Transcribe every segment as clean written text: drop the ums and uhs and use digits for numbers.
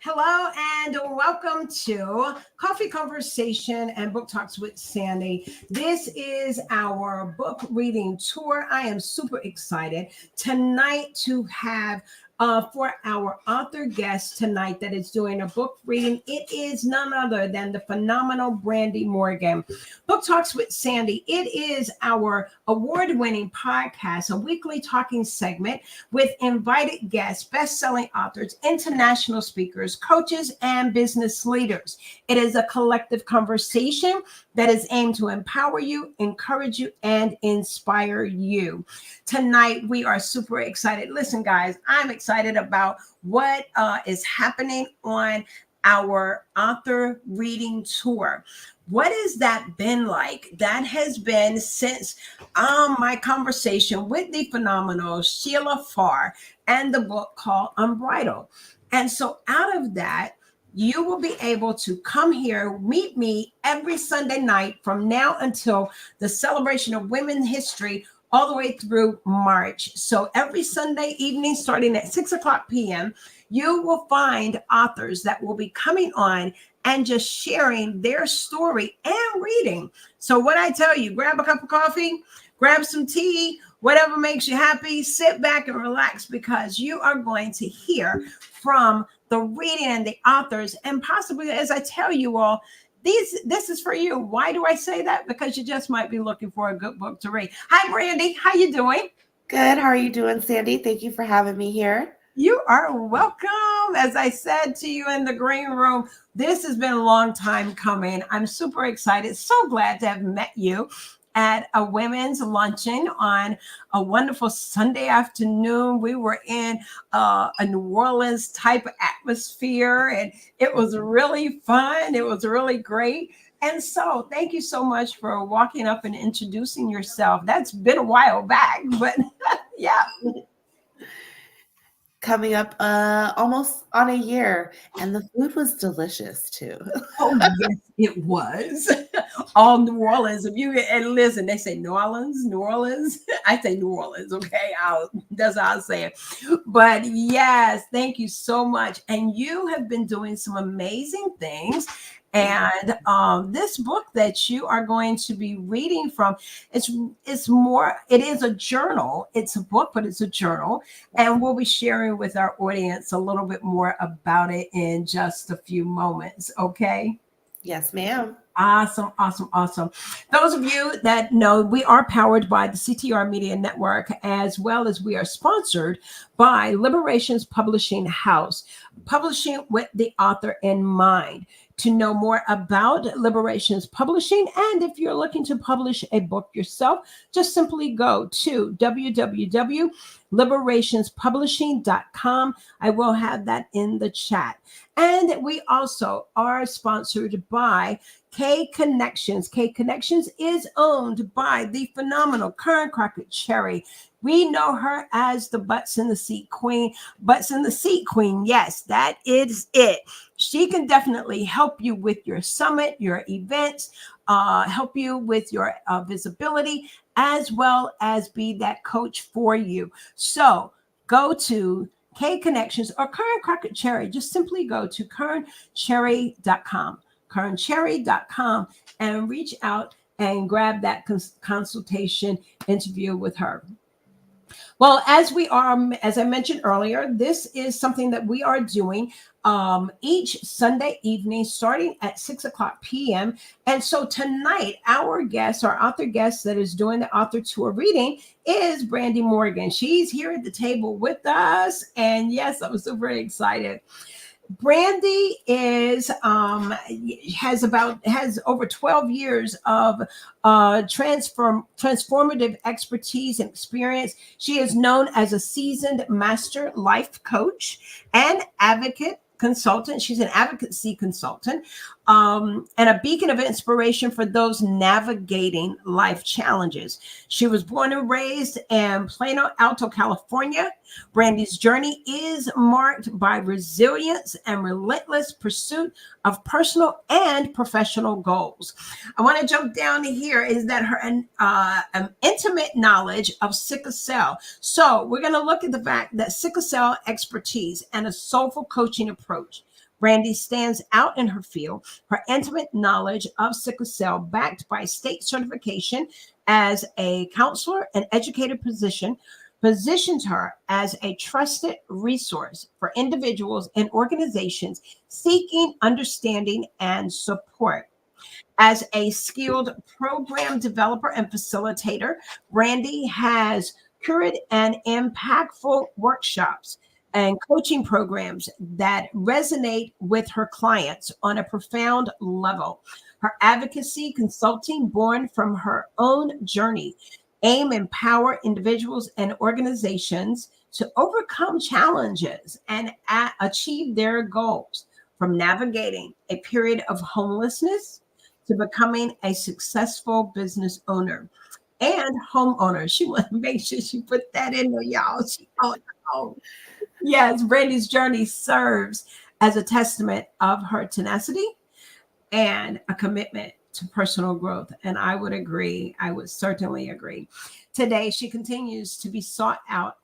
Hello and welcome to Coffee Conversation and Book Talks with Sandy. This is our book reading tour. I am super excited tonight to have for our author guest tonight that is doing a book reading. It is none other than the phenomenal Brandy Morgan. Book Talks with Sandy. It is our award-winning podcast, a weekly talking segment with invited guests, best-selling authors, international speakers, coaches, and business leaders. It is a collective conversation that is aimed to empower you, encourage you, and inspire you. Tonight, we are super excited. Listen, guys, I'm excited about what is happening on our author reading tour. What has that been like? That has been since my conversation with the phenomenal Sheila Farr and the book called Unbridled. And so out of that, you will be able to come here, meet me every Sunday night from now until the celebration of Women's History all the way through March. So every Sunday evening, starting at 6:00 p.m., you will find authors that will be coming on and just sharing their story and reading. So what I tell you, grab a cup of coffee, grab some tea, whatever makes you happy, sit back and relax, because you are going to hear from the reading and the authors. And possibly, as I tell you all, this is for you. Why do I say that? Because you just might be looking for a good book to read. Hi, Brandy. How you doing? Good. How are you doing, Sandy? Thank you for having me here. You are welcome. As I said to you in the green room, this has been a long time coming. I'm super excited. So glad to have met you at a women's luncheon on a wonderful Sunday afternoon. We were in a New Orleans type of atmosphere, and it was really fun. It was really great. And so thank you so much for walking up and introducing yourself. That's been a while back, but yeah. Coming up almost on a year, and the food was delicious too. Oh yes, it was. All New Orleans. If you and listen, they say New Orleans, New Orleans. I say New Orleans. Okay, that's how I say it. But yes, thank you so much. And you have been doing some amazing things. And this book that you are going to be reading from, it is a journal. It's a book, but it's a journal. And we'll be sharing with our audience a little bit more about it in just a few moments. Okay? Yes, ma'am. Awesome, awesome, awesome. Those of you that know, we are powered by the CTR Media Network, as well as we are sponsored by Liberations Publishing House, publishing with the author in mind. to know more about Liberations Publishing. And if you're looking to publish a book yourself, just simply go to www.liberationspublishing.com. I will have that in the chat. And we also are sponsored by K Connections. K Connections is owned by the phenomenal Karen Crockett Cherry. We know her as the Butts in the Seat Queen. Butts in the Seat Queen. Yes, that is it. She can definitely help you with your summit, your events, help you with your visibility, as well as be that coach for you. So go to K Connections or Karen Crockett Cherry. Just simply go to KarenCherry.com. KarenCherry.com and reach out and grab that consultation interview with her. Well, as I mentioned earlier, this is something that we are doing each Sunday evening starting at 6:00 p.m. And so tonight, our author guest that is doing the author tour reading is Brandy Morgan. She's here at the table with us. And yes, I'm super excited. Brandy has over 12 years of transformative expertise and experience. She is known as a seasoned master life coach and advocate consultant. She's an advocacy consultant and a beacon of inspiration for those navigating life challenges. She was born and raised in Palo Alto, California. Brandy's journey is marked by resilience and relentless pursuit of personal and professional goals. I want to jump down to here is that her intimate knowledge of sickle cell. So we're going to look at the fact that sickle cell expertise and a soulful coaching approach. Brandy stands out in her field. Her intimate knowledge of sickle cell, backed by state certification as a counselor and educator positions her as a trusted resource for individuals and organizations seeking understanding and support. As a skilled program developer and facilitator, Brandy has curated and impactful workshops and coaching programs that resonate with her clients on a profound level. Her advocacy consulting, born from her own journey, aim empower individuals and organizations to overcome challenges and achieve their goals, from navigating a period of homelessness to becoming a successful business owner and homeowner. She want to make sure she put that in there, y'all. Yes, Brandy's journey serves as a testament of her tenacity and a commitment to personal growth. And I would agree. I would certainly agree. Today, she continues to be sought out.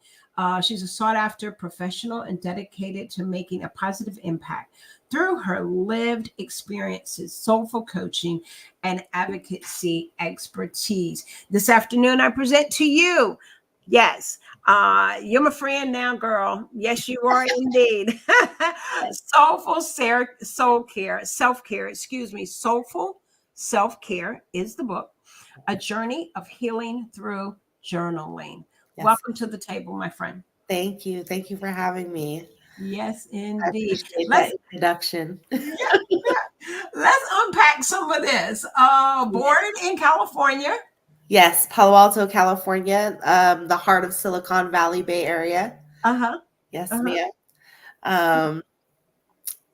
She's a sought after professional and dedicated to making a positive impact through her lived experiences, soulful coaching, and advocacy expertise. This afternoon, I present to you, yes, you're my friend now, girl. Yes, you are indeed. Soulful self-care, Soulful Self-Care is the book, A Journey of Healing Through Journaling. Yes. Welcome to the table, my friend. Thank you. Thank you for having me. Yes, indeed. I appreciate that introduction. Let's unpack some of this. Born in California. Yes, Palo Alto, California, the heart of Silicon Valley, Bay Area. Yes, ma'am.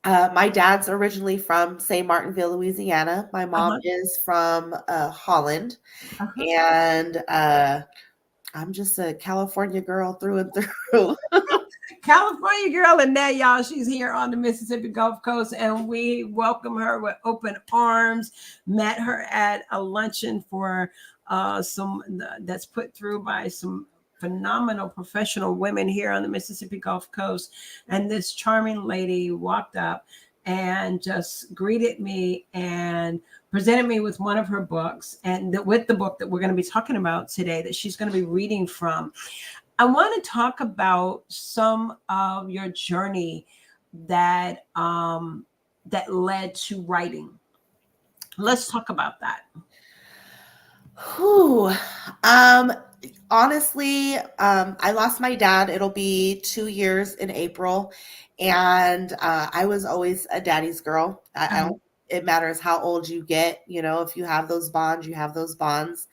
My dad's originally from St. Martinville, Louisiana. My mom is from Holland. And I'm just a California girl through and through. California girl, and now, y'all, she's here on the Mississippi Gulf Coast, and we welcome her with open arms. Met her at a luncheon for that's put through by some phenomenal professional women here on the Mississippi Gulf Coast, and this charming lady walked up and just greeted me and presented me with one of her books, and with the book that we're going to be talking about today that she's going to be reading from. I want to talk about some of your journey that led to writing. Let's talk about that. Honestly, I lost my dad. It'll be 2 years in April. And I was always a daddy's girl. I don't it matters how old you get. If you have those bonds, you have those bonds.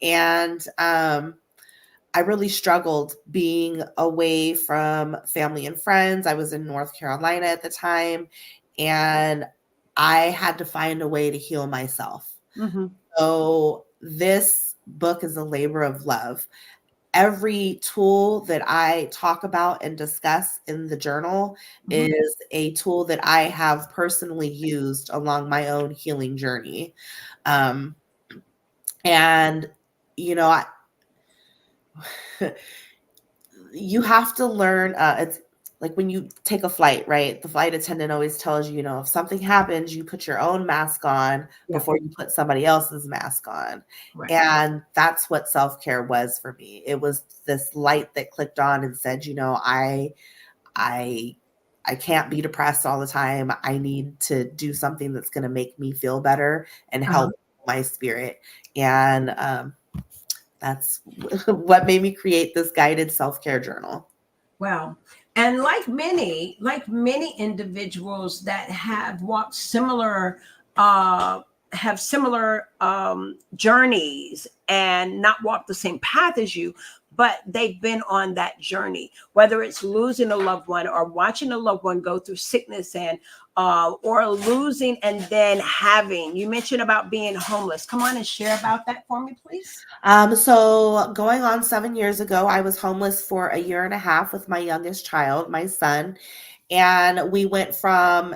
And I really struggled being away from family and friends. I was in North Carolina at the time, and I had to find a way to heal myself. Mm-hmm. So this book is a labor of love. Every tool that I talk about and discuss in the journal is a tool that I have personally used along my own healing journey. And, you have to learn. It's like when you take a flight, right? The flight attendant always tells you, if something happens, you put your own mask on before you put somebody else's mask on. Right. And that's what self-care was for me. It was this light that clicked on and said, I can't be depressed all the time. I need to do something that's going to make me feel better and help my spirit. And that's what made me create this guided self-care journal. Wow. And like many individuals that have walked similar, journeys and not walked the same path as you, but they've been on that journey, whether it's losing a loved one or watching a loved one go through sickness and or losing and then having. You mentioned about being homeless. Come on and share about that for me, please. So going on 7 years ago, I was homeless for a year and a half with my youngest child, my son. And we went from,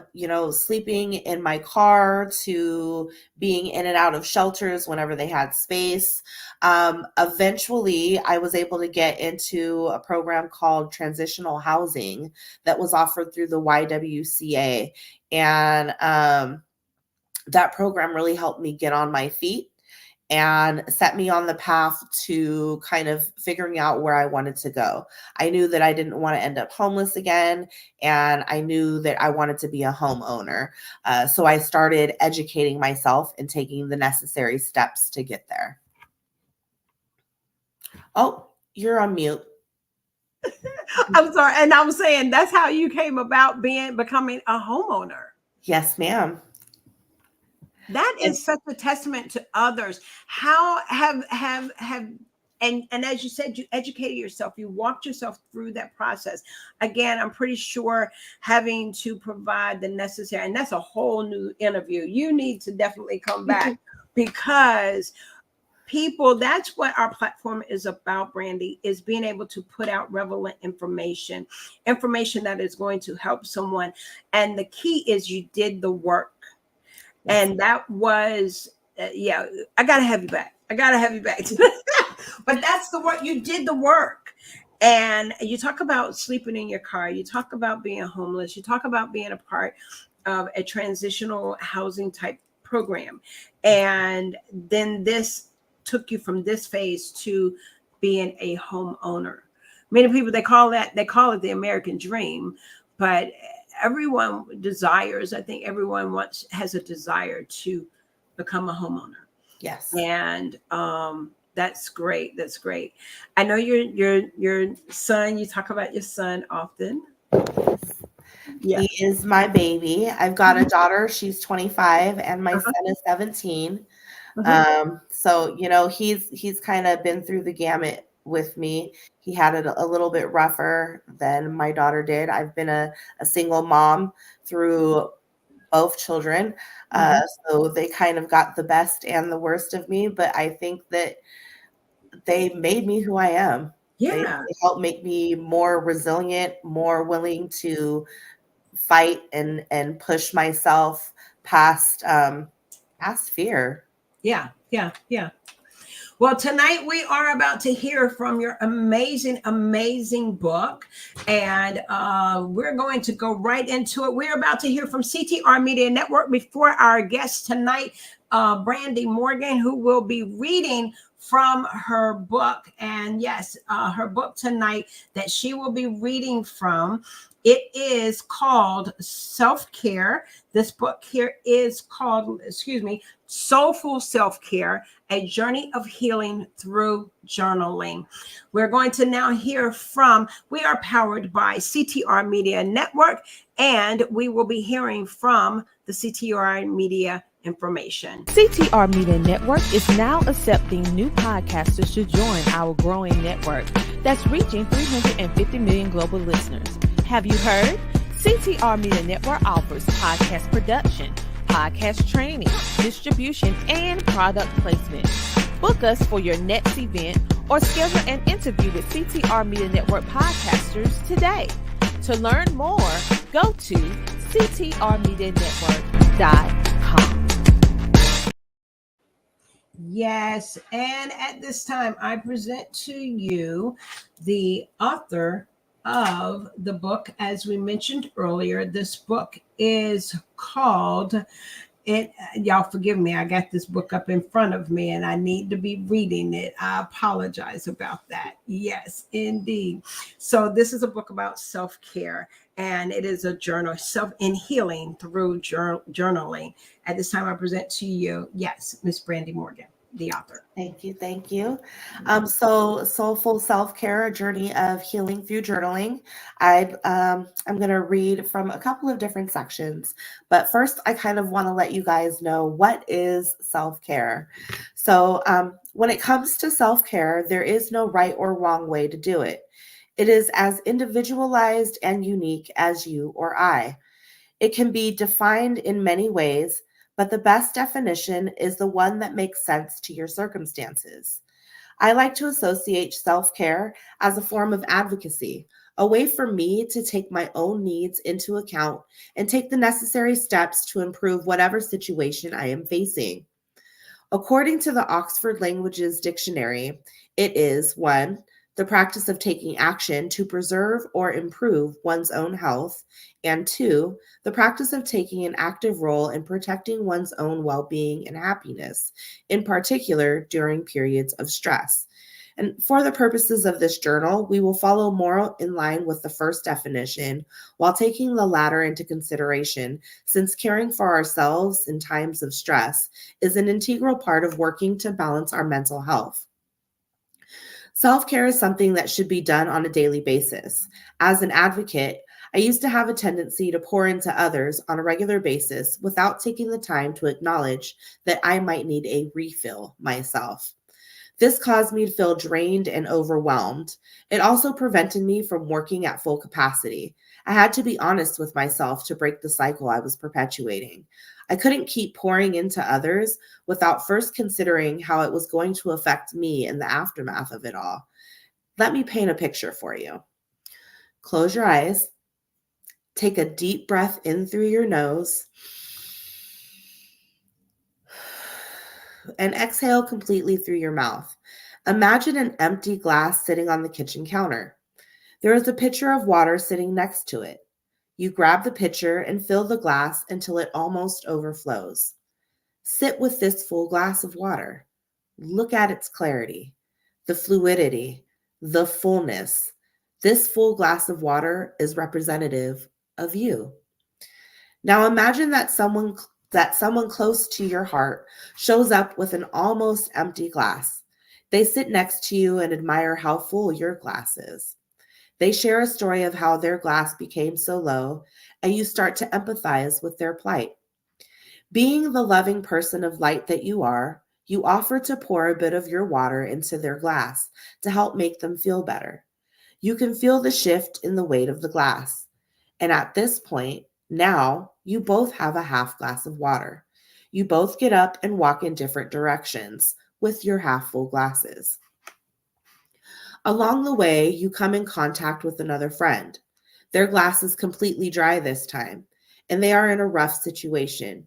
sleeping in my car to being in and out of shelters whenever they had space. Eventually, I was able to get into a program called transitional housing that was offered through the YWCA. And that program really helped me get on my feet and set me on the path to kind of figuring out where I wanted to go. I knew that I didn't want to end up homeless again, and I knew that I wanted to be a homeowner. So I started educating myself and taking the necessary steps to get there. Oh, you're on mute. I'm sorry. And I'm saying that's how you came about becoming a homeowner. Yes, ma'am. That is such a testament to others. How have and as you said, you educated yourself, you walked yourself through that process. Again, I'm pretty sure having to provide the necessary, and that's a whole new interview. You need to definitely come back because people, that's what our platform is about, Brandy, is being able to put out relevant information that is going to help someone. And the key is you did the work. And that was, I got to have you back. But that's the work. You did the work. And you talk about sleeping in your car. You talk about being homeless. You talk about being a part of a transitional housing type program. And then this took you from this phase to being a homeowner. Many people, they call it the American dream, but everyone desires, I think everyone has a desire to become a homeowner. Yes. And that's great. That's great. I know your son, you talk about your son often. Yes. He is my baby. I've got a daughter, she's 25, and my son is 17. So, he's kind of been through the gamut with me. He had it a little bit rougher than my daughter did. I've been a single mom through both children. So they kind of got the best and the worst of me, but I think that they made me who I am. They helped make me more resilient, more willing to fight and push myself past fear. Yeah. Well, tonight we are about to hear from your amazing, amazing book. And we're going to go right into it. We're about to hear from CTR Media Network before our guest tonight, Brandy Morgan, who will be reading from her book. And yes, her book tonight that she will be reading from, it is called Self-Care. This book here is called, Soulful Self-Care, A Journey of Healing Through Journaling. We're going to now hear from, we are powered by CTR Media Network, and we will be hearing from the the CTR Media information. CTR Media Network is now accepting new podcasters to join our growing network that's reaching 350 million global listeners. Have you heard? CTR Media Network offers podcast production, podcast training, distribution, and product placement. Book us for your next event or schedule an interview with CTR Media Network podcasters today. To learn more, go to ctrmedianetwork.com. Yes, and at this time, I present to you the author of the book. As we mentioned earlier, this book is called y'all forgive me, I got this book up in front of me and I need to be reading it. I apologize about that. Yes, indeed. So this is a book about self-care, and it is a journal, self-in healing through journaling. At this time, I present to you, yes, Miss Brandy Morgan, the author. Thank you. Thank you. So Soulful Self-Care, a journey of healing through journaling. I'm going to read from a couple of different sections, but first I kind of want to let you guys know what is self-care. So when it comes to self-care, there is no right or wrong way to do it. It is as individualized and unique as you or I. It can be defined in many ways, but the best definition is the one that makes sense to your circumstances. I like to associate self-care as a form of advocacy, a way for me to take my own needs into account and take the necessary steps to improve whatever situation I am facing. According to the Oxford Languages Dictionary, it is 1, the practice of taking action to preserve or improve one's own health, and 2, the practice of taking an active role in protecting one's own well-being and happiness, in particular during periods of stress. And for the purposes of this journal, we will follow more in line with the first definition while taking the latter into consideration, since caring for ourselves in times of stress is an integral part of working to balance our mental health. Self-care is something that should be done on a daily basis. As an advocate, I used to have a tendency to pour into others on a regular basis without taking the time to acknowledge that I might need a refill myself. This caused me to feel drained and overwhelmed. It also prevented me from working at full capacity. I had to be honest with myself to break the cycle I was perpetuating. I couldn't keep pouring into others without first considering how it was going to affect me in the aftermath of it all. Let me paint a picture for you. Close your eyes. Take a deep breath in through your nose and exhale completely through your mouth. Imagine an empty glass sitting on the kitchen counter. There is a pitcher of water sitting next to it. You grab the pitcher and fill the glass until it almost overflows. Sit with this full glass of water. Look at its clarity, the fluidity, the fullness. This full glass of water is representative of you. Now imagine that someone close to your heart shows up with an almost empty glass. They sit next to you and admire how full your glass is. They share a story of how their glass became so low, and you start to empathize with their plight. Being the loving person of light that you are, you offer to pour a bit of your water into their glass to help make them feel better. You can feel the shift in the weight of the glass. And at this point, now you both have a half glass of water. You both get up and walk in different directions with your half full glasses. Along the way, you come in contact with another friend. Their glass is completely dry this time, and they are in a rough situation.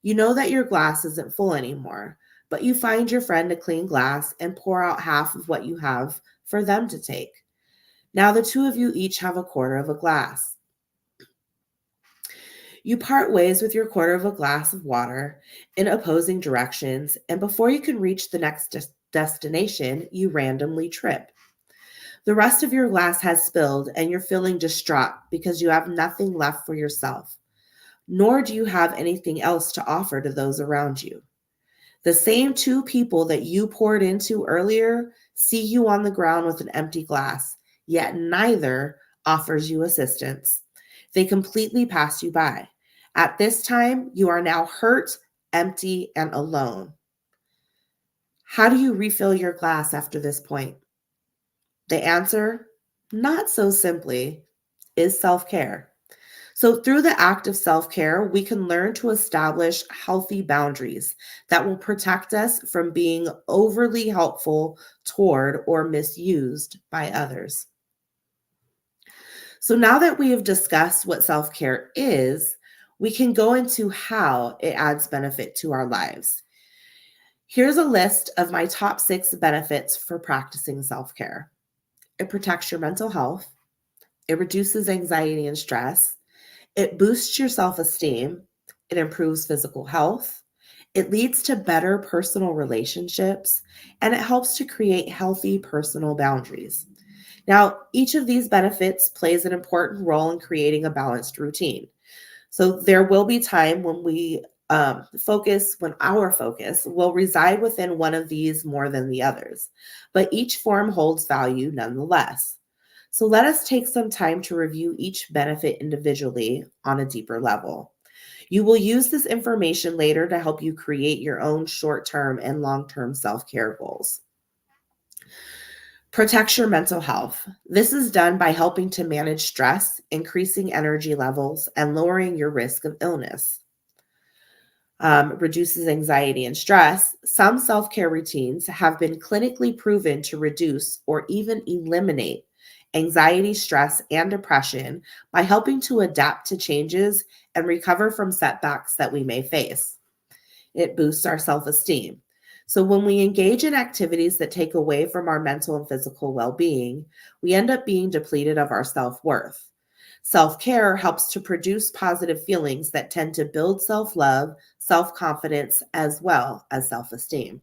You know that your glass isn't full anymore, but you find your friend a clean glass and pour out half of what you have for them to take. Now the two of you each have a quarter of a glass. You part ways with your quarter of a glass of water in opposing directions, and before you can reach the next destination, you randomly trip. The rest of your glass has spilled, and you're feeling distraught because you have nothing left for yourself, nor do you have anything else to offer to those around you. The same two people that you poured into earlier see you on the ground with an empty glass, yet neither offers you assistance. They completely pass you by. At this time, you are now hurt, empty, and alone. How do you refill your glass after this point? The answer, not so simply, is self-care. So through the act of self-care, we can learn to establish healthy boundaries that will protect us from being overly helpful toward or misused by others. So now that we have discussed what self-care is, we can go into how it adds benefit to our lives. Here's a list of my top 6 benefits for practicing self-care. It protects your mental health. It reduces anxiety and stress. It boosts your self-esteem. It improves physical health. It leads to better personal relationships, and it helps to create healthy personal boundaries. Now, each of these benefits plays an important role in creating a balanced routine. So there will be time when our focus will reside within one of these more than the others, but each form holds value nonetheless. So let us take some time to review each benefit individually on a deeper level. You will use this information later to help you create your own short-term and long-term self-care goals. Protects your mental health. This is done by helping to manage stress, increasing energy levels, and lowering your risk of illness. Reduces anxiety and stress. Some self-care routines have been clinically proven to reduce or even eliminate anxiety, stress, and depression by helping to adapt to changes and recover from setbacks that we may face. It boosts our self-esteem. So when we engage in activities that take away from our mental and physical well-being, we end up being depleted of our self-worth. Self-care helps to produce positive feelings that tend to build self-love, self-confidence, as well as self-esteem.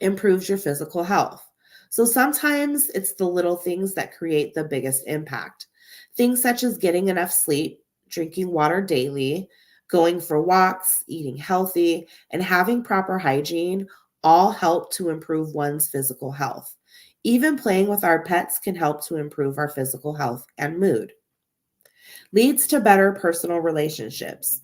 Improves your physical health. So sometimes it's the little things that create the biggest impact. Things such as getting enough sleep, drinking water daily, going for walks, eating healthy, and having proper hygiene all help to improve one's physical health. Even playing with our pets can help to improve our physical health and mood. Leads to better personal relationships.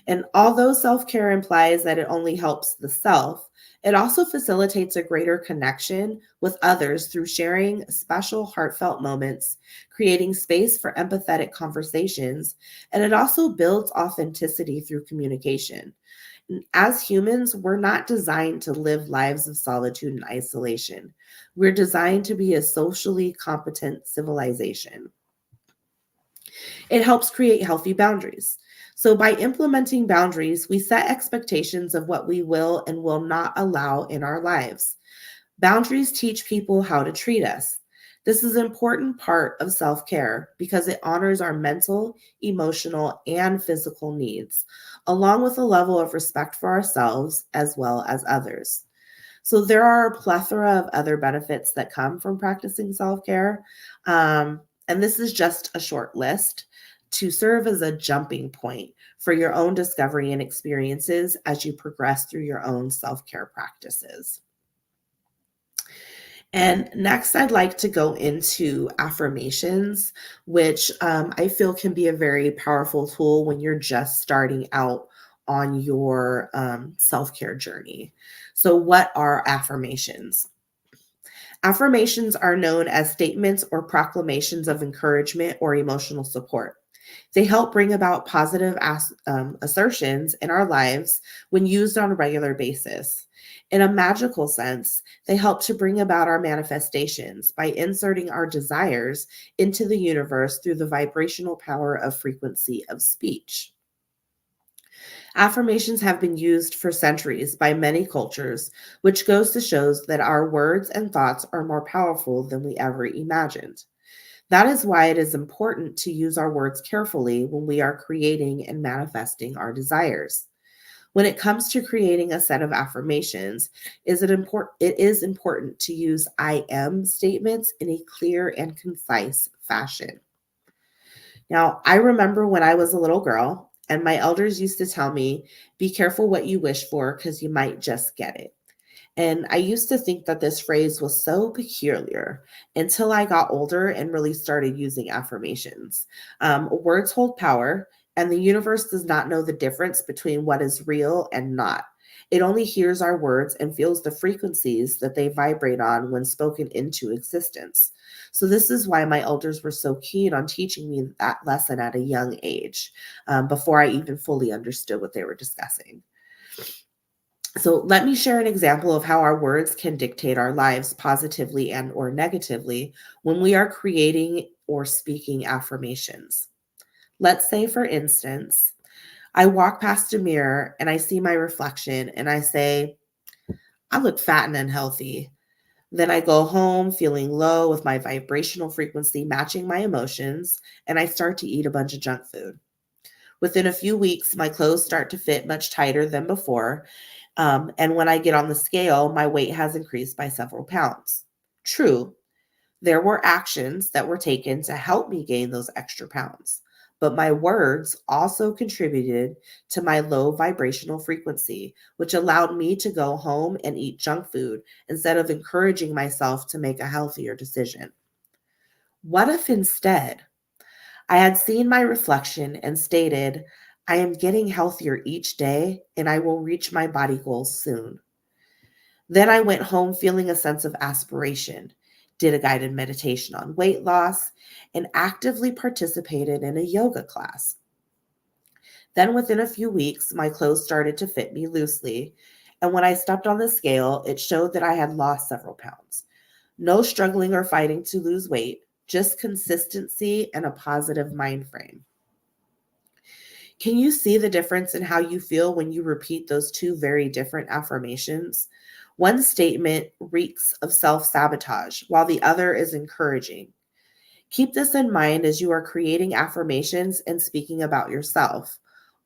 And although self-care implies that it only helps the self, it also facilitates a greater connection with others through sharing special heartfelt moments, creating space for empathetic conversations, and it also builds authenticity through communication. As humans, we're not designed to live lives of solitude and isolation. We're designed to be a socially competent civilization. It helps create healthy boundaries. So by implementing boundaries, we set expectations of what we will and will not allow in our lives. Boundaries teach people how to treat us. This is an important part of self-care because it honors our mental, emotional, and physical needs, along with a level of respect for ourselves as well as others. So there are a plethora of other benefits that come from practicing self-care. And this is just a short list to serve as a jumping point for your own discovery and experiences as you progress through your own self-care practices. And next, I'd like to go into affirmations, which I feel can be a very powerful tool when you're just starting out on your self-care journey. So what are affirmations? Affirmations are known as statements or proclamations of encouragement or emotional support. They help bring about positive assertions in our lives when used on a regular basis. In a magical sense, they help to bring about our manifestations by inserting our desires into the universe through the vibrational power of frequency of speech. Affirmations have been used for centuries by many cultures, which goes to show that our words and thoughts are more powerful than we ever imagined. That is why it is important to use our words carefully when we are creating and manifesting our desires. When it comes to creating a set of affirmations, it is important to use I am statements in a clear and concise fashion. Now, I remember when I was a little girl, and my elders used to tell me, be careful what you wish for because you might just get it. And I used to think that this phrase was so peculiar until I got older and really started using affirmations. Words hold power, And the universe does not know the difference between what is real and not. It only hears our words and feels the frequencies that they vibrate on when spoken into existence. So this is why my elders were so keen on teaching me that lesson at a young age, before I even fully understood what they were discussing. So let me share an example of how our words can dictate our lives positively and or negatively when we are creating or speaking affirmations. Let's say, for instance, I walk past a mirror and I see my reflection and I say, I look fat and unhealthy. Then I go home feeling low with my vibrational frequency matching my emotions, and I start to eat a bunch of junk food. Within a few weeks, my clothes start to fit much tighter than before. And when I get on the scale, my weight has increased by several pounds. True, there were actions that were taken to help me gain those extra pounds, but my words also contributed to my low vibrational frequency, which allowed me to go home and eat junk food instead of encouraging myself to make a healthier decision. What if instead I had seen my reflection and stated, I am getting healthier each day and I will reach my body goals soon. Then I went home feeling a sense of aspiration, did a guided meditation on weight loss, and actively participated in a yoga class. Then within a few weeks, my clothes started to fit me loosely. And when I stepped on the scale, it showed that I had lost several pounds. No struggling or fighting to lose weight, just consistency and a positive mind frame. Can you see the difference in how you feel when you repeat those two very different affirmations? One statement reeks of self-sabotage, while the other is encouraging. Keep this in mind as you are creating affirmations and speaking about yourself.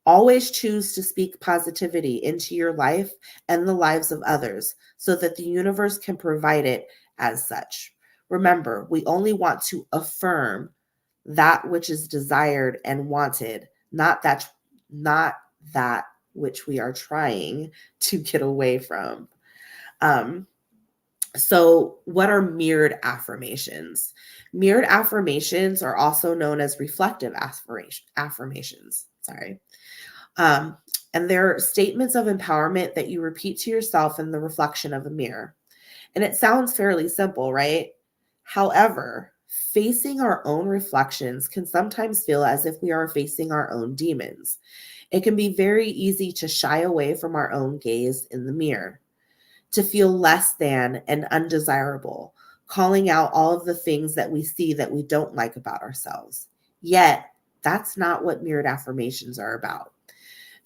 Always choose to speak positivity into your life and the lives of others so that the universe can provide it as such. Remember, we only want to affirm that which is desired and wanted, not that which we are trying to get away from. So what are mirrored affirmations? Mirrored affirmations are also known as reflective affirmations. And they're statements of empowerment that you repeat to yourself in the reflection of a mirror. And it sounds fairly simple, right? However, facing our own reflections can sometimes feel as if we are facing our own demons. It can be very easy to shy away from our own gaze in the mirror, to feel less than and undesirable, calling out all of the things that we see that we don't like about ourselves. Yet, that's not what mirrored affirmations are about.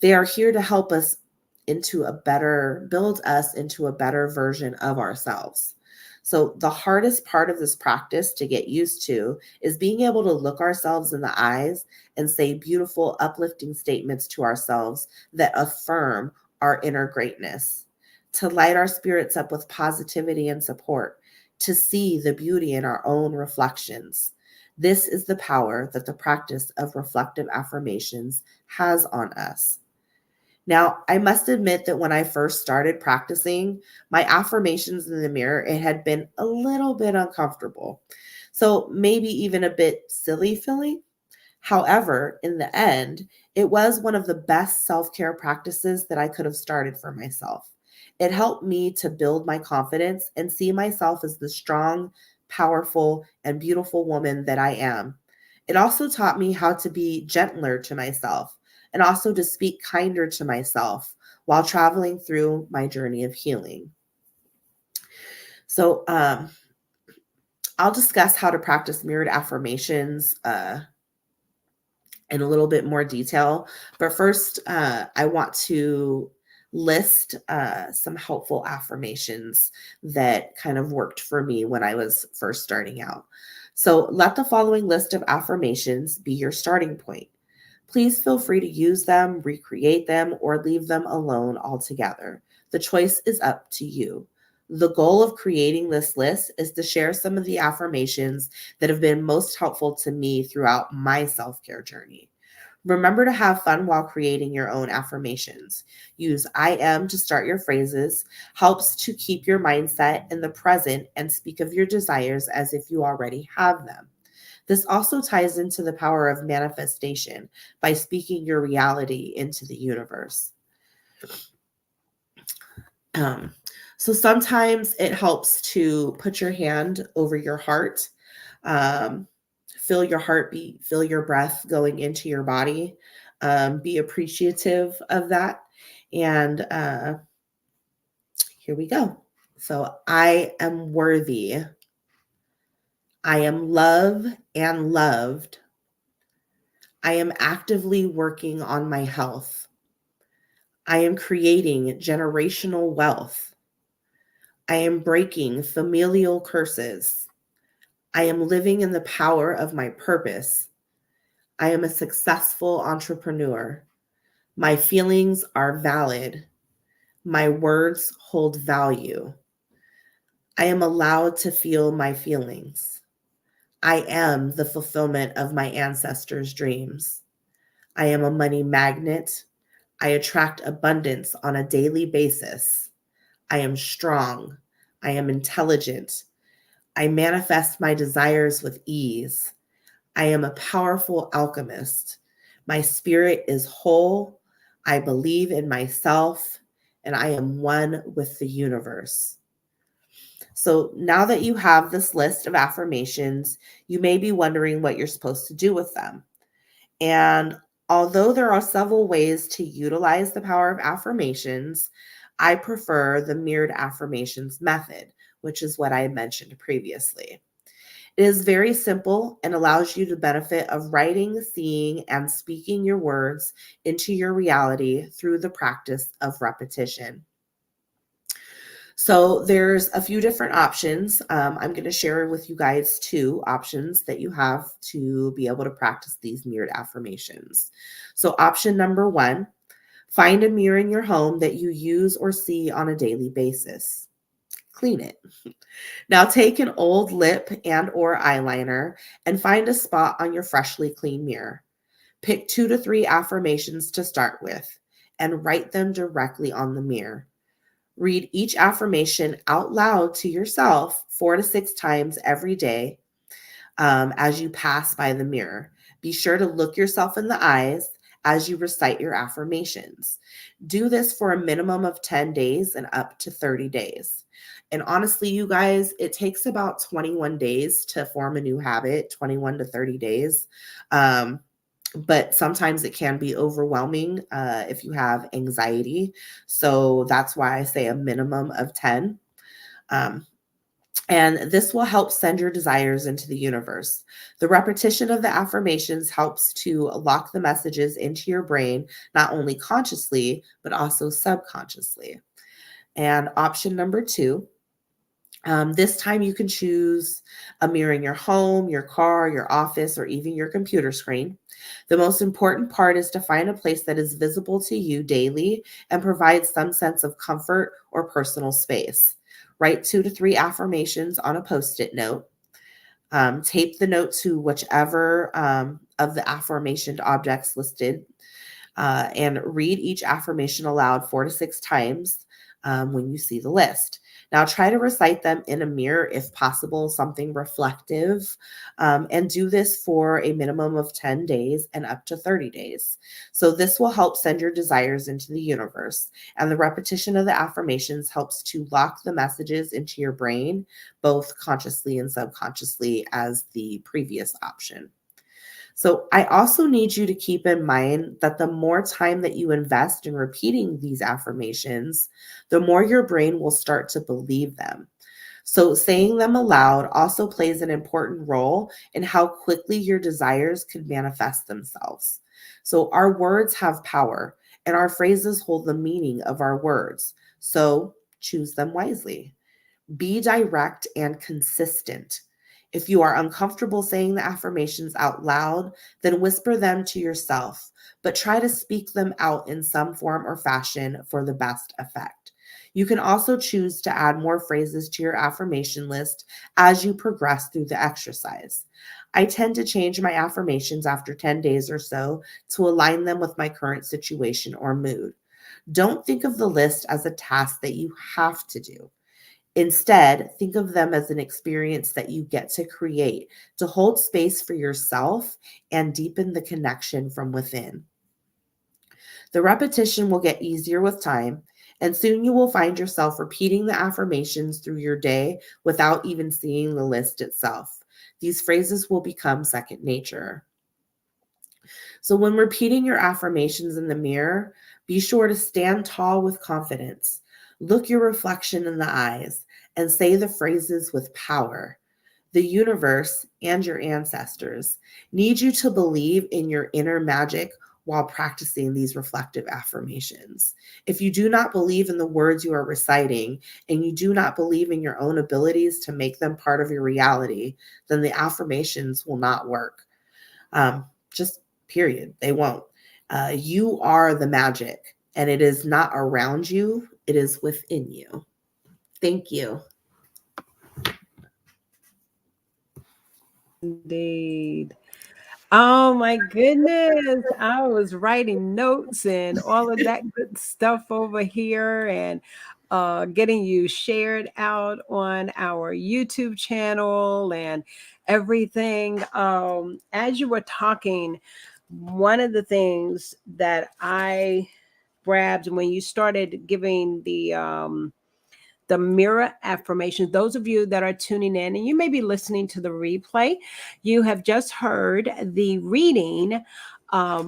They are here to help us build us into a better version of ourselves. So the hardest part of this practice to get used to is being able to look ourselves in the eyes and say beautiful, uplifting statements to ourselves that affirm our inner greatness, to light our spirits up with positivity and support, to see the beauty in our own reflections. This is the power that the practice of reflective affirmations has on us. Now, I must admit that when I first started practicing my affirmations in the mirror, it had been a little bit uncomfortable. So maybe even a bit silly feeling. However, in the end, it was one of the best self-care practices that I could have started for myself. It helped me to build my confidence and see myself as the strong, powerful, and beautiful woman that I am. It also taught me how to be gentler to myself and also to speak kinder to myself while traveling through my journey of healing. So I'll discuss how to practice mirrored affirmations in a little bit more detail. But first, I want to list some helpful affirmations that kind of worked for me when I was first starting out. So let the following list of affirmations be your starting point. Please feel free to use them, recreate them, or leave them alone altogether. The choice is up to you. The goal of creating this list is to share some of the affirmations that have been most helpful to me throughout my self-care journey. Remember to have fun while creating your own affirmations. Use I am to start your phrases, helps to keep your mindset in the present and speak of your desires as if you already have them. This also ties into the power of manifestation by speaking your reality into the universe. So sometimes it helps to put your hand over your heart, feel your heartbeat, feel your breath going into your body, be appreciative of that. And here we go. So I am worthy. I am love and loved. I am actively working on my health. I am creating generational wealth. I am breaking familial curses. I am living in the power of my purpose. I am a successful entrepreneur. My feelings are valid. My words hold value. I am allowed to feel my feelings. I am the fulfillment of my ancestors' dreams. I am a money magnet. I attract abundance on a daily basis. I am strong. I am intelligent. I manifest my desires with ease. I am a powerful alchemist. My spirit is whole. I believe in myself, and I am one with the universe. So now that you have this list of affirmations, you may be wondering what you're supposed to do with them. And although there are several ways to utilize the power of affirmations, I prefer the mirrored affirmations method, which is what I mentioned previously. It is very simple and allows you the benefit of writing, seeing, and speaking your words into your reality through the practice of repetition. So there's a few different options. I'm going to share with you guys 2 options that you have to be able to practice these mirrored affirmations. So option number 1, find a mirror in your home that you use or see on a daily basis. Clean it. Now take an old lip and or eyeliner and find a spot on your freshly clean mirror. Pick 2 to 3 affirmations to start with and write them directly on the mirror. Read each affirmation out loud to yourself 4 to 6 times every day as you pass by the mirror. Be sure to look yourself in the eyes as you recite your affirmations. Do this for a minimum of 10 days and up to 30 days. And honestly, you guys, it takes about 21 days to form a new habit, 21 to 30 days. But sometimes it can be overwhelming if you have anxiety. So that's why I say a minimum of 10. And this will help send your desires into the universe. The repetition of the affirmations helps to lock the messages into your brain, not only consciously, but also subconsciously. And option number 2, this time you can choose a mirror in your home, your car, your office, or even your computer screen. The most important part is to find a place that is visible to you daily and provides some sense of comfort or personal space. Write 2 to 3 affirmations on a Post-it note. Tape the note to whichever of the affirmationed objects listed and read each affirmation aloud 4 to 6 times when you see the list. Now try to recite them in a mirror if possible, something reflective, and do this for a minimum of 10 days and up to 30 days. So this will help send your desires into the universe, and the repetition of the affirmations helps to lock the messages into your brain, both consciously and subconsciously as the previous option. So I also need you to keep in mind that the more time that you invest in repeating these affirmations, the more your brain will start to believe them. So saying them aloud also plays an important role in how quickly your desires can manifest themselves. So our words have power, and our phrases hold the meaning of our words. So choose them wisely. Be direct and consistent. If you are uncomfortable saying the affirmations out loud, then whisper them to yourself, but try to speak them out in some form or fashion for the best effect. You can also choose to add more phrases to your affirmation list as you progress through the exercise. I tend to change my affirmations after 10 days or so to align them with my current situation or mood. Don't think of the list as a task that you have to do. Instead, think of them as an experience that you get to create to hold space for yourself and deepen the connection from within. The repetition will get easier with time, and soon you will find yourself repeating the affirmations through your day without even seeing the list itself. These phrases will become second nature. So when repeating your affirmations in the mirror, be sure to stand tall with confidence. Look your reflection in the eyes and say the phrases with power. The universe and your ancestors need you to believe in your inner magic while practicing these reflective affirmations. If you do not believe in the words you are reciting and you do not believe in your own abilities to make them part of your reality, then the affirmations will not work. Just period. They won't. You are the magic, and it is not around you, it is within you. Thank you. Indeed. Oh my goodness. I was writing notes and all of that good stuff over here and getting you shared out on our YouTube channel and everything. As you were talking, one of the things that I grabbed when you started giving the mirror affirmations. Those of you that are tuning in and you may be listening to the replay, you have just heard the reading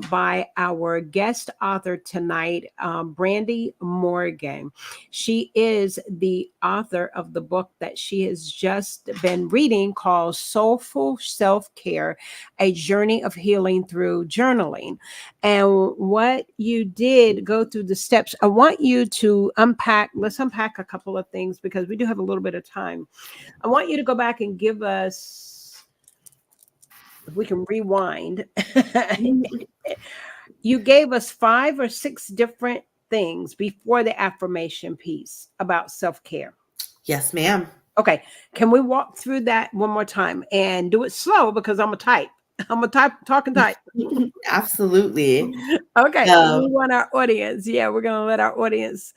by our guest author tonight, Brandy Morgan. She is the author of the book that she has just been reading called Soulful Self-Care, A Journey of Healing Through Journaling. And what you did go through the steps. I want you to let's unpack a couple of things because we do have a little bit of time. I want you to go back and give us, if we can rewind, you gave us 5 or 6 different things before the affirmation piece about self-care. Yes, ma'am. Okay. Can we walk through that one more time and do it slow because I'm a type. I'm a talk and type. Absolutely. Okay. We want our audience. Yeah, we're going to let our audience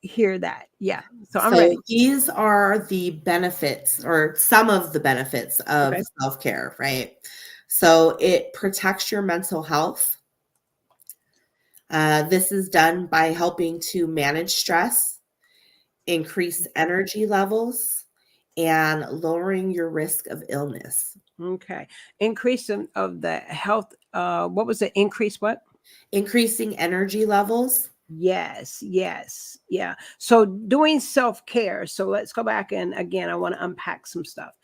hear that. Yeah. So I'm ready. These are the benefits or some of the benefits of self-care, right? So it protects your mental health. This is done by helping to manage stress, increase energy levels, and lowering your risk of illness. Okay. Increase of the health. What was the increase? What? Increasing energy levels. Yes. Yes. Yeah. So doing self-care. So let's go back and again, I want to unpack some stuff.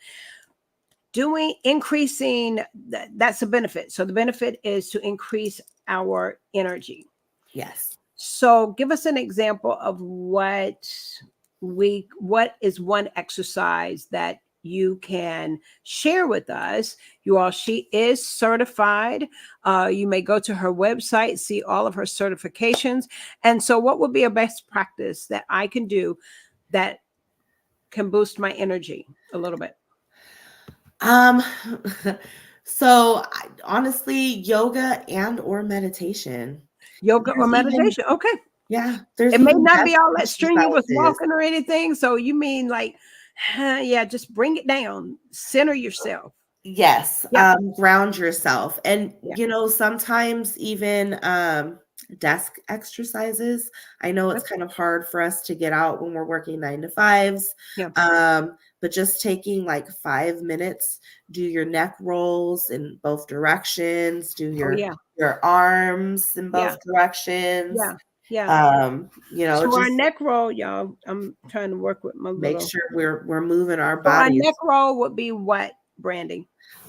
Increasing, that's a benefit. So the benefit is to increase our energy. Yes. So give us an example of what is one exercise that you can share with us. She is certified. You may go to her website, see all of her certifications. And so what would be a best practice that I can do that can boost my energy a little bit? Honestly, yoga and or meditation. Yoga or meditation. Okay. Yeah. It may not be all that strenuous walking or anything. So you mean like, yeah, just bring it down, center yourself. Yes. Yep. Ground yourself. And, sometimes even desk exercises. I know it's kind of hard for us to get out when we're working 9 to 5s. Yeah. But just taking like 5 minutes, do your neck rolls in both directions, do your arms in both directions. Yeah. Yeah. So just our neck roll, y'all, I'm trying to work with my make sure we're moving our bodies. Our neck roll would be what, Brandy?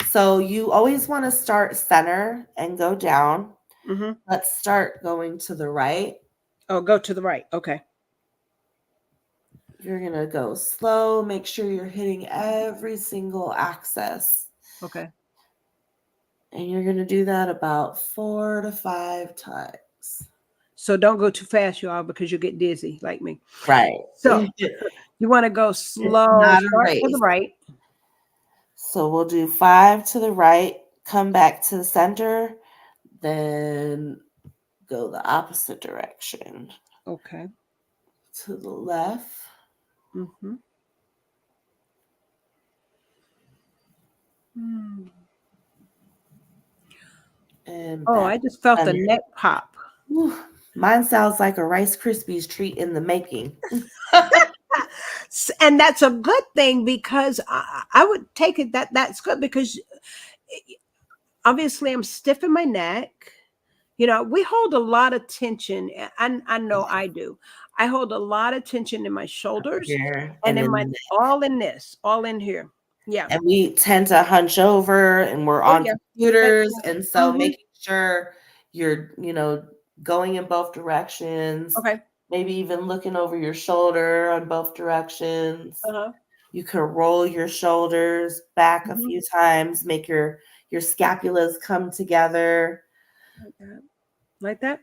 So you always want to start center and go down. Mm-hmm. Let's start going to the right. Oh, go to the right. Okay. You're going to go slow. Make sure you're hitting every single axis. Okay. And you're going to do that about 4 to 5 times. So don't go too fast, y'all, because you'll get dizzy like me. Right. So you want to go slow. Start to the right. So we'll do 5 to the right, come back to the center, then go the opposite direction. Okay. To the left. Mm-hmm. Mm. And Oh, back I just felt the under. neck pop. Whew. Mine sounds like a Rice Krispies treat in the making. And that's a good thing, because I would take it that that's good, because obviously I'm stiff in my neck. You know, we hold a lot of tension. I know I do. I hold a lot of tension in my shoulders Here and and in in my, the neck. all in this, all in here. Yeah. And we tend to hunch over and we're Oh on yeah. computers. And so Mm-hmm. making sure you're, going in both directions, Okay. maybe even looking over your shoulder on both directions. Uh-huh. You can roll your shoulders back a Mm-hmm. few times, make your scapulas come together. Like that. Like that.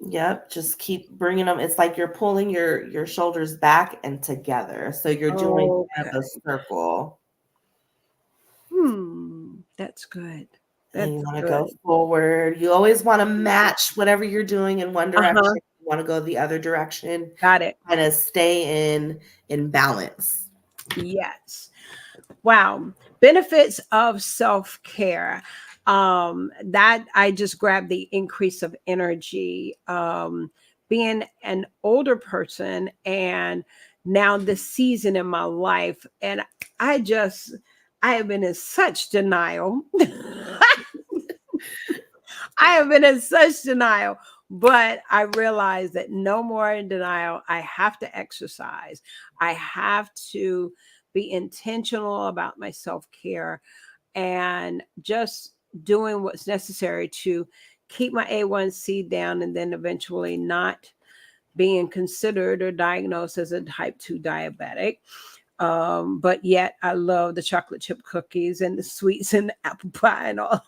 Yep, just keep bringing them. It's like you're pulling your shoulders back and together. So you're doing kind of a Okay. circle. That's good. And you That's want to go good. forward. You always want to match whatever you're doing in one Uh-huh. direction. You want to go the other direction. Got it. Kind of stay in balance. Yes. Wow. Benefits of self-care. That I just grabbed the increase of energy. Being an older person, and now this season in my life, and I just I have been in such denial. I have been in such denial, but I realized that no more in denial. I have to exercise. I have to be intentional about my self care, and just doing what's necessary to keep my A1C down, and then eventually not being considered or diagnosed as a type 2 diabetic. But yet I love the chocolate chip cookies and the sweets and the apple pie and all.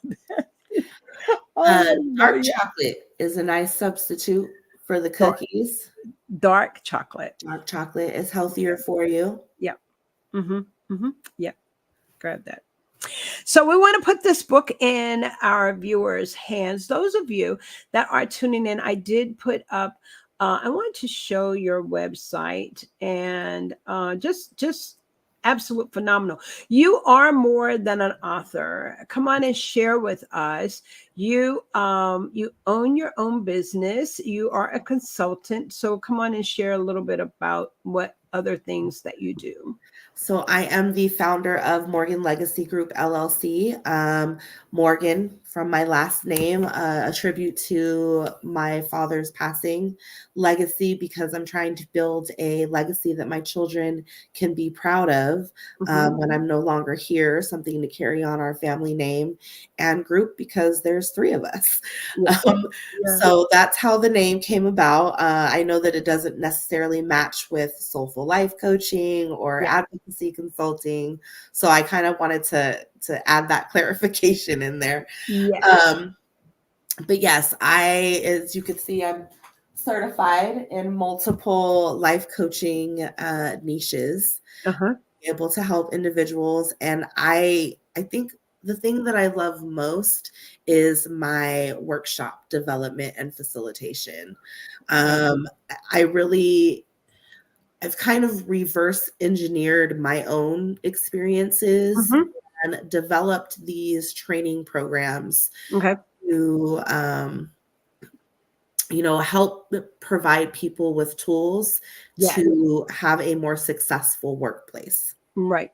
Oh, but Dark yeah. chocolate is a nice substitute for the cookies. Dark chocolate. Dark chocolate is healthier for you. Yeah. Mm-hmm. Mm-hmm. Yeah. Grab that. So we want to put this book in our viewers' hands. Those of you that are tuning in, I did put up. I want to show your website, and just absolute phenomenal. You are more than an author. Come on and share with us. You own your own business. You are a consultant. So come on and share a little bit about what other things that you do. So I am the founder of Morgan Legacy Group LLC. Morgan, from my last name, a tribute to my father's passing. Legacy, because I'm trying to build a legacy that my children can be proud of when I'm no longer here, something to carry on our family name. And group, because there's 3 of us. Yeah. So that's how the name came about. I know that it doesn't necessarily match with soulful life coaching or advocacy consulting. So I kind of wanted to add that clarification in there. Yes. But yes, as you can see, I'm certified in multiple life coaching niches, able to help individuals. And I think the thing that I love most is my workshop development and facilitation. I've kind of reverse engineered my own experiences and developed these training programs to, help provide people with tools to have a more successful workplace. Right.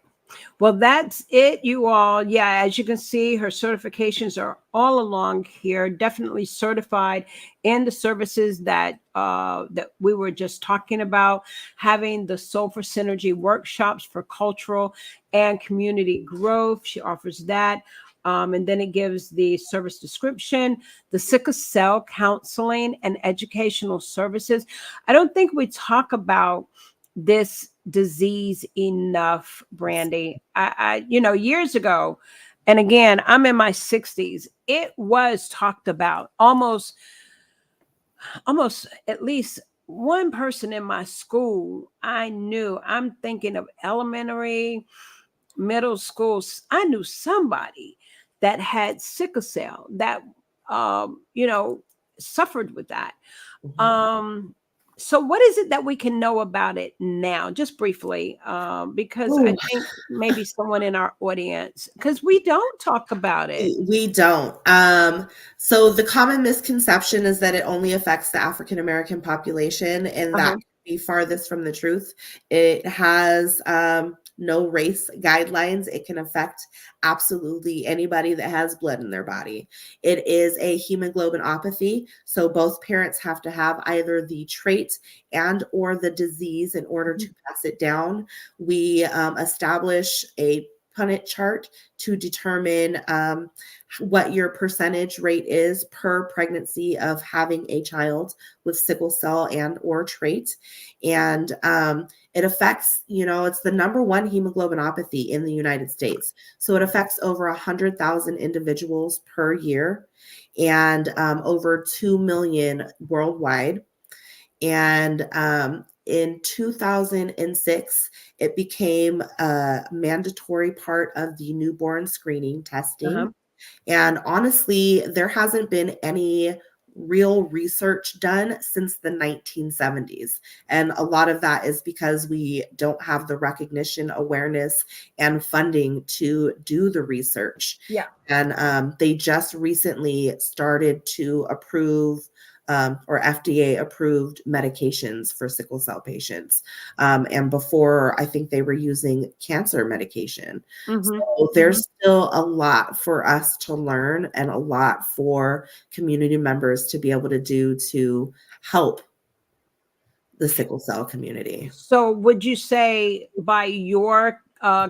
Well, that's it, you all. Yeah, as you can see, her certifications are all along here. Definitely certified in the services that that we were just talking about. Having the Soul for Synergy workshops for cultural and community growth. She offers that. And then it gives the service description, the Sickle Cell counseling and educational services. I don't think we talk about this disease enough, Brandy. Years ago, and again, I'm in my 60s, it was talked about almost at least one person in my school I knew. I'm thinking of elementary, middle schools. I knew somebody that had sickle cell that suffered with that. So what is it that we can know about it now, just briefly, because I Ooh, think maybe someone in our audience, because we don't talk about it. we don't. So the common misconception is that it only affects the African American population, and that could be farthest from the truth. It has no race guidelines. It can affect absolutely anybody that has blood in their body. It is a hemoglobinopathy, so both parents have to have either the trait and or the disease in order to pass it down. We establish a Punnett chart to determine what your percentage rate is per pregnancy of having a child with sickle cell and or trait. And it affects, it's the number one hemoglobinopathy in the United States. So it affects over 100,000 individuals per year and over 2 million worldwide. And in 2006, it became a mandatory part of the newborn screening testing. And honestly, there hasn't been any real research done since the 1970s. And a lot of that is because we don't have the recognition, awareness, and funding to do the research. Yeah. And they just recently started to approve or FDA approved medications for sickle cell patients. And before, I think they were using cancer medication. So there's still a lot for us to learn and a lot for community members to be able to do to help the sickle cell community. So would you say by your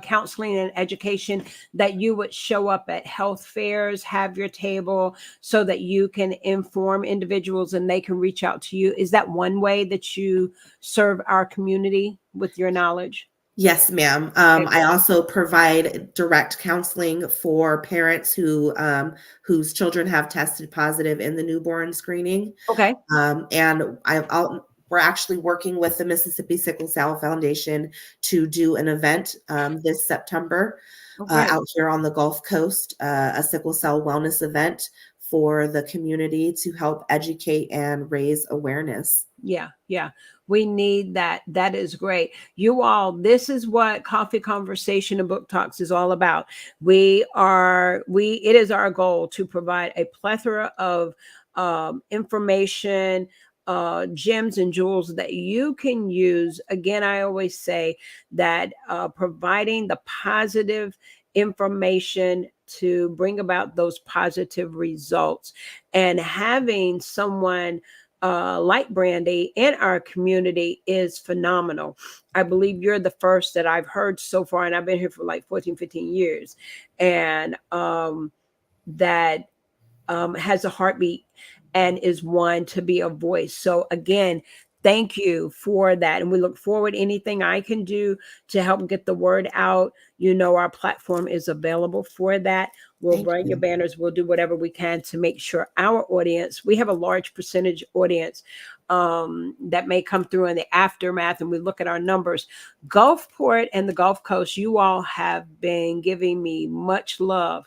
counseling and education that you would show up at health fairs, have your table so that you can inform individuals and they can reach out to you? Is that one way that you serve our community with your knowledge? Yes, ma'am. I also provide direct counseling for parents who whose children have tested positive in the newborn screening. Okay. And we're actually working with the Mississippi Sickle Cell Foundation to do an event this September out here on the Gulf Coast, a sickle cell wellness event for the community to help educate and raise awareness. Yeah. We need that. That is great. You all, this is what Coffee Conversation and Book Talks is all about. It is our goal to provide a plethora of information, gems and jewels that you can use. Again, I always say that providing the positive information to bring about those positive results, and having someone like Brandy in our community is phenomenal. I believe you're the first that I've heard so far, and I've been here for like 14, 15 years, and that has a heartbeat and is one to be a voice. So again, thank you for that. And we look forward to anything I can do to help get the word out. Our platform is available for that. We'll run your banners. We'll do whatever we can to make sure our audience, we have a large percentage audience that may come through in the aftermath, and we look at our numbers. Gulfport and the Gulf Coast, you all have been giving me much love.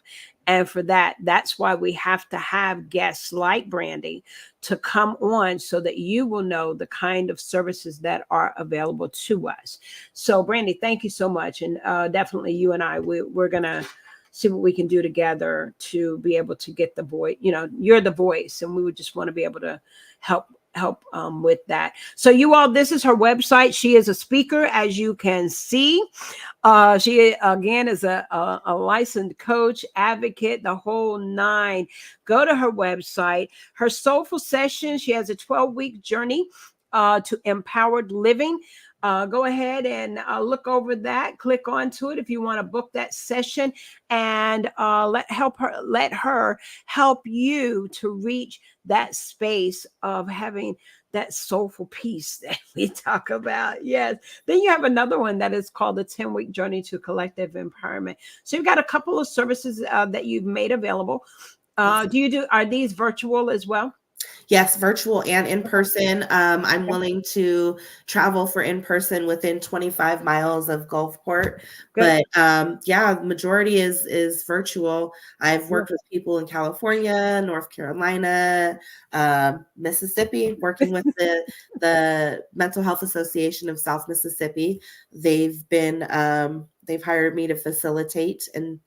And for that's why we have to have guests like Brandy to come on so that you will know the kind of services that are available to us. So Brandy, thank you so much. And definitely you and I, we're going to see what we can do together to be able to get the voice. You're the voice, and we would just want to be able to help with that. So you all, this is her website. She is a speaker, as you can see. She again is a licensed coach, advocate, the whole nine. Go to her website. Her soulful session. She has a 12-week journey to empowered living. Go ahead and look over that. Click onto it if you want to book that session, and let her help you to reach that space of having that soulful peace that we talk about. Yes. Then you have another one that is called the 10-week journey to collective empowerment. So you've got a couple of services that you've made available. Are these virtual as well? Yes, virtual and in person. I'm willing to travel for in person within 25 miles of Gulfport, Good. but yeah, majority is virtual. I've worked with people in California, North Carolina, Mississippi, working with the Mental Health Association of South Mississippi. They've hired me to facilitate and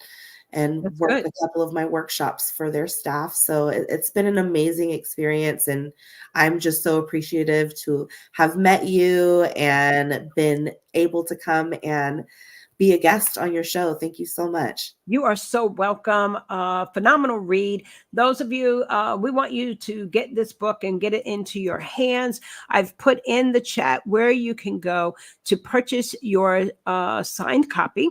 That's work good. a couple of my workshops for their staff. So it's been an amazing experience. And I'm just so appreciative to have met you and been able to come and be a guest on your show. Thank you so much. You are so welcome. Phenomenal read. Those of you, we want you to get this book and get it into your hands. I've put in the chat where you can go to purchase your signed copy.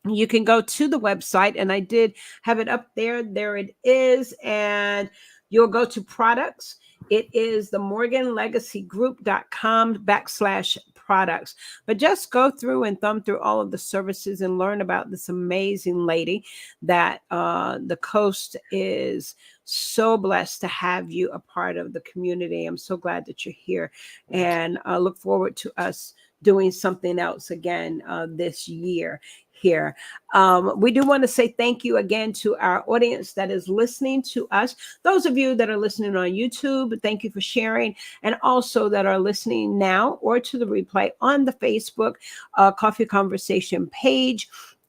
You can go to the website, and I did have it up there. There it is. And you'll go to products. It is the morganlegacygroup.com/products. But just go through and thumb through all of the services and learn about this amazing lady that the Coast is so blessed to have you a part of the community. I'm so glad that you're here, and I look forward to us doing something else again this year here. We do want to say thank you again to our audience that is listening to us. Those of you that are listening on YouTube, thank you for sharing. And also that are listening now or to the replay on the Facebook Coffee Conversation page.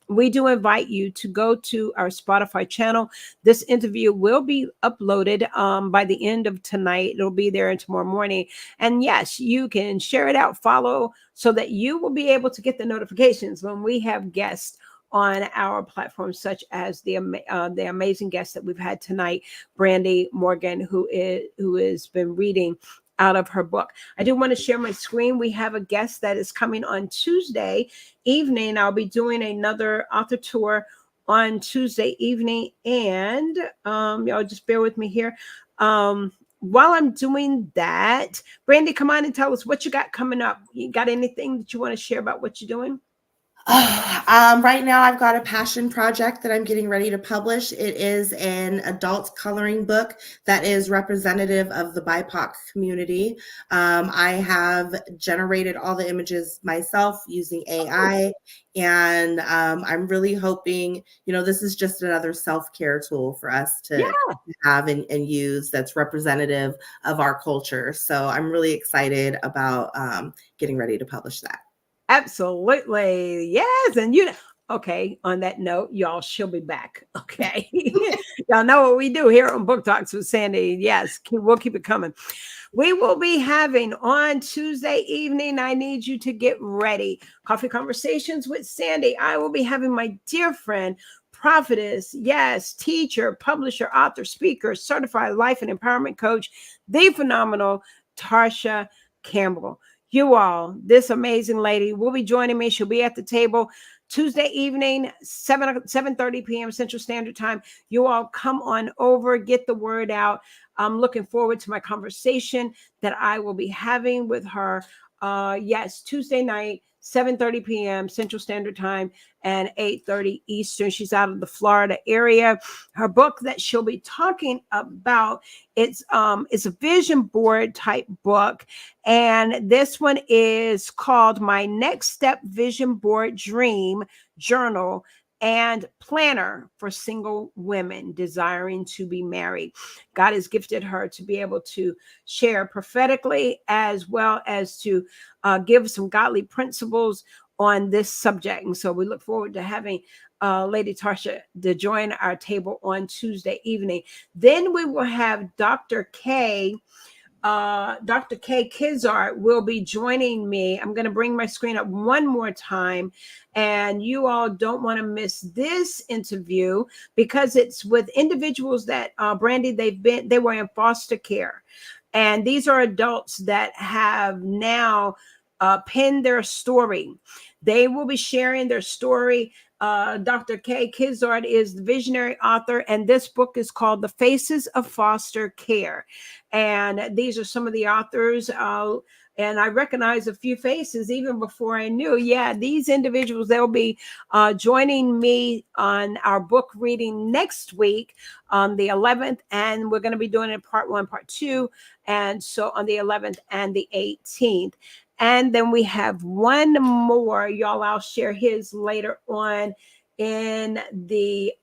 We do invite you to go to our Spotify channel. This interview will be uploaded by the end of tonight. It'll be there tomorrow morning. And yes, you can share it out, follow, so that you will be able to get the notifications when we have guests on our platform, such as the amazing guest that we've had tonight, Brandy Morgan, who has been reading out of her book. I do want to share my screen. We have a guest that is coming on Tuesday evening. I'll be doing another author tour on Tuesday evening, and y'all just bear with me here. While I'm doing that, Brandy, come on and tell us what you got coming up. You got anything that you want to share about what you're doing? Right now I've got a passion project that I'm getting ready to publish. It is an adult coloring book that is representative of the BIPOC community. I have generated all the images myself using AI, and I'm really hoping, this is just another self-care tool for us to have and use that's representative of our culture. So I'm really excited about getting ready to publish that. Absolutely. Yes. And okay, on that note, y'all, she'll be back. Okay. Y'all know what we do here on Book Talks with Sandy. Yes, we'll keep it coming. We will be having on Tuesday evening, I need you to get ready, Coffee Conversations with Sandy. I will be having my dear friend, prophetess, yes, teacher, publisher, author, speaker, certified life and empowerment coach, the phenomenal Tarsha Campbell. You all, this amazing lady will be joining me. She'll be at the table Tuesday evening, 7:30 p.m. Central Standard Time. You all come on over, get the word out. I'm looking forward to my conversation that I will be having with her. Yes, Tuesday night, 7:30 p.m. Central Standard Time and 8:30 Eastern. She's out of the Florida area. Her book that she'll be talking about, it's a vision board type book. And this one is called My Next Step Vision Board Dream Journal and Planner for Single Women Desiring to Be Married. God has gifted her to be able to share prophetically as well as to give some godly principles on this subject. And so we look forward to having Lady Tarsha to join our table on Tuesday evening. Then we will have Dr. K. Dr. K. Kizart will be joining me. I'm going to bring my screen up one more time. And you all don't want to miss this interview because it's with individuals that, Brandy, they were in foster care. And these are adults that have now penned their story. They will be sharing their story. Dr. K. Kizart is the visionary author, and this book is called The Faces of Foster Care. And these are some of the authors. And I recognize a few faces even before I knew. Yeah, these individuals, they'll be joining me on our book reading next week on the 11th. And we're going to be doing it part 1, part 2. And so on the 11th and the 18th. And then we have one more, y'all. I'll share his later on in the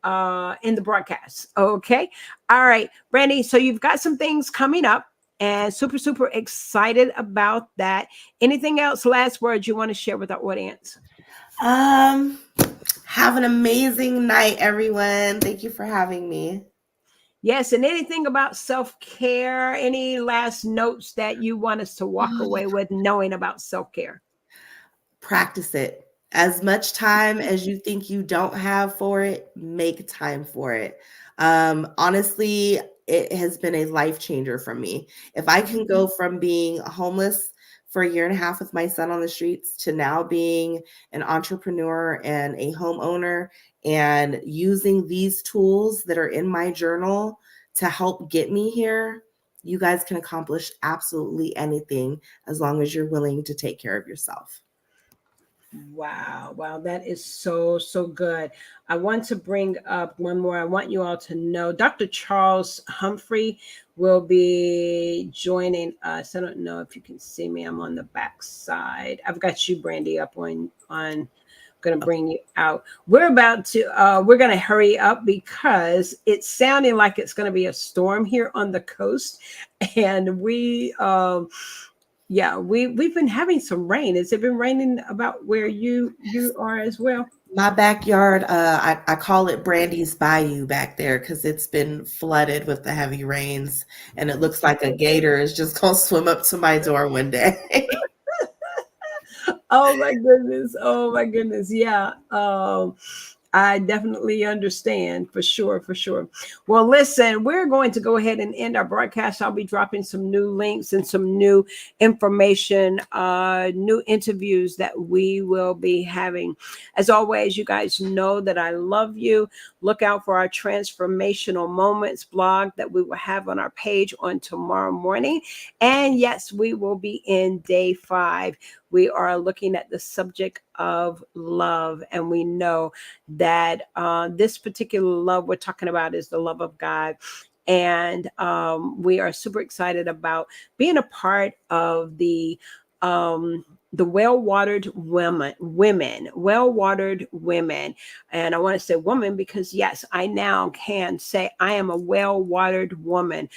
broadcast. Okay. All right, Brandy. So you've got some things coming up and super excited about that. Anything else, last words you want to share with our audience? Have an amazing night, everyone. Thank you for having me. Yes, and anything about self-care, any last notes that you want us to walk away with knowing about self-care? Practice it. As much time as you think you don't have for it, make time for it. Honestly, it has been a life changer for me. If I can go from being homeless for 1.5 years with my son on the streets to now being an entrepreneur and a homeowner and using these tools that are in my journal to help get me here, you guys can accomplish absolutely anything as long as you're willing to take care of yourself. Wow, that is so good. I want to bring up one more. I want you all to know Dr. Charles Humphrey will be joining us. I don't know if you can see me. I'm on the back side. I've got you, Brandy, up on going to bring you out. We're about to we're going to hurry up because it's sounding like it's going to be a storm here on the coast, and we've been having some rain. Has it been raining about where you are as well? My backyard, I call it Brandy's Bayou back there because it's been flooded with the heavy rains, and it looks like a gator is just going to swim up to my door one day. Oh my goodness. Yeah. I definitely understand for sure. Well, listen, we're going to go ahead and end our broadcast. I'll be dropping some new links and some new information, new interviews that we will be having. As always, you guys know that I love you. Look out for our transformational moments blog that we will have on our page on tomorrow morning. And yes, we will be in day 5. We are looking at the subject of love, and we know that this particular love we're talking about is the love of God. And we are super excited about being a part of the well-watered women. And I want to say woman because yes, I now can say I am a well-watered woman,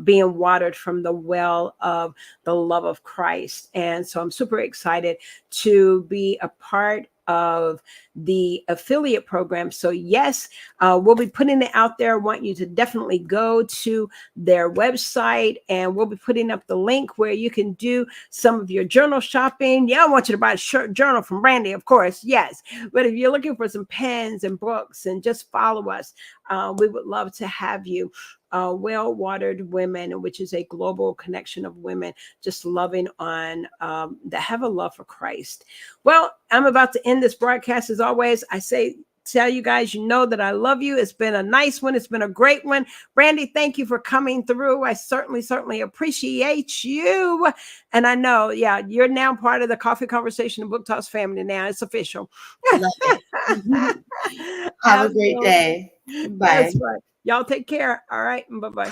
being watered from the well of the love of Christ. And so I'm super excited to be a part of the affiliate program. So yes, we'll be putting it out there. I want you to definitely go to their website, and we'll be putting up the link where you can do some of your journal shopping. Yeah, I want you to buy a journal from Brandy, of course, yes. But if you're looking for some pens and books, and just follow us, we would love to have you. Well-watered women, which is a global connection of women just loving on that have a love for Christ. Well, I'm about to end this broadcast. As always, I tell you guys, you know that I love you. It's been a nice one. It's been a great one. Brandy, thank you for coming through. I certainly appreciate you. And I know, you're now part of the Coffee Conversation and Book Talks family now. It's official. Love it. Have a great day. Bye. That's right. Y'all take care. All right. Bye-bye.